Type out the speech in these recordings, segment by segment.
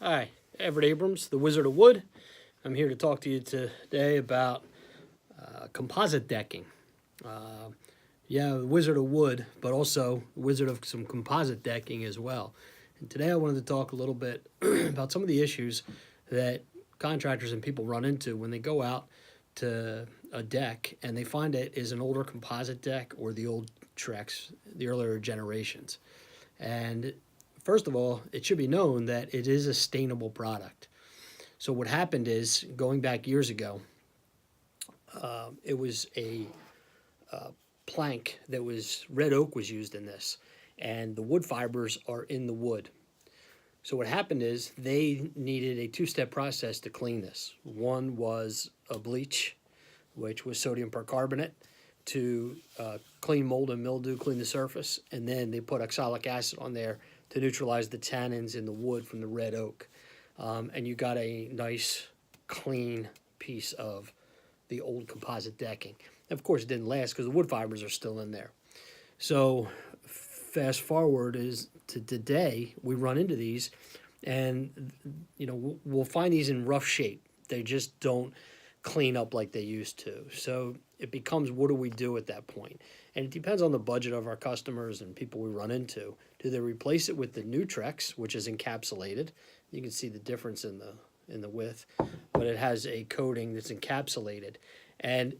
Hi, Everett Abrams, the Wizard of Wood. I'm here to talk to you today about composite decking. The Wizard of Wood, but also Wizard of some composite decking as well. And today I wanted to talk a little bit about some of the issues that contractors and people run into when they go out to a deck and they find it is an older composite deck or the old Trex, the earlier generations. And first of all, it should be known that it is a stainable product. So what happened is, going back years ago, it was a plank that was, red oak was used in this, and the wood fibers are in the wood. So what happened is they needed a two-step process to clean this. One was a bleach, which was sodium percarbonate, to clean mold and mildew, clean the surface, and then they put oxalic acid on there to neutralize the tannins in the wood from the red oak. And you got a nice, clean piece of the old composite decking. And of course, it didn't last because the wood fibers are still in there. So fast forward is to today, we run into these, and we'll find these in rough shape. They just don't clean up like they used to. So it becomes, what do we do at that point? And it depends on the budget of our customers and people we run into. Do they replace it with the new Trex, which is encapsulated? You can see the difference in the width, but it has a coating that's encapsulated. And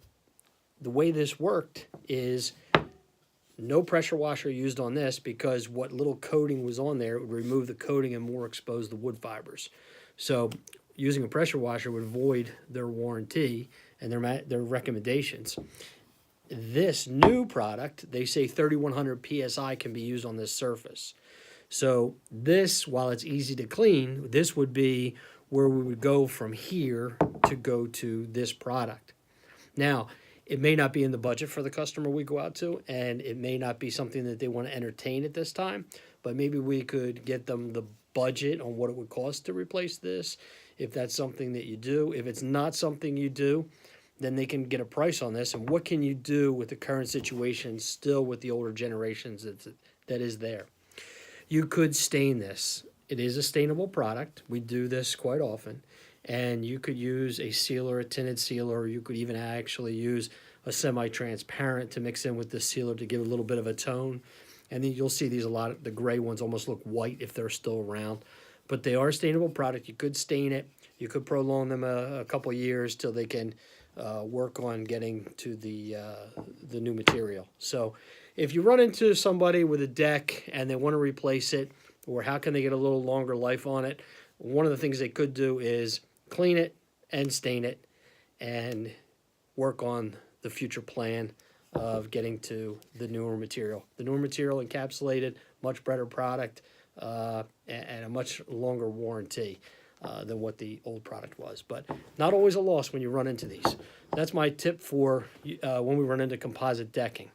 the way this worked is no pressure washer used on this, because what little coating was on there, it would remove the coating and more expose the wood fibers. So using a pressure washer would void their warranty and their recommendations. This new product, they say 3100 PSI can be used on this surface. So this, while it's easy to clean, this would be where we would go from here to go to this product. Now, it may not be in the budget for the customer we go out to, and it may not be something that they want to entertain at this time, but maybe we could get them the budget on what it would cost to replace this, if that's something that you do. If it's not something you do, then they can get a price on this. And what can you do with the current situation still with the older generations that is there? You could stain this. It is a stainable product. We do this quite often. And you could use a sealer, a tinted sealer, or you could even actually use a semi-transparent to mix in with the sealer to give a little bit of a tone. And then you'll see these, a lot of the gray ones almost look white if they're still around. But they are a stainable product. You could stain it. You could prolong them a couple years till they can work on getting to the new material. So if you run into somebody with a deck and they want to replace it, or how can they get a little longer life on it, one of the things they could do is clean it and stain it and work on the future plan of getting to the newer material. The newer material encapsulated, much better product, and a much longer warranty than what the old product was. But not always a loss when you run into these. That's my tip for when we run into composite decking.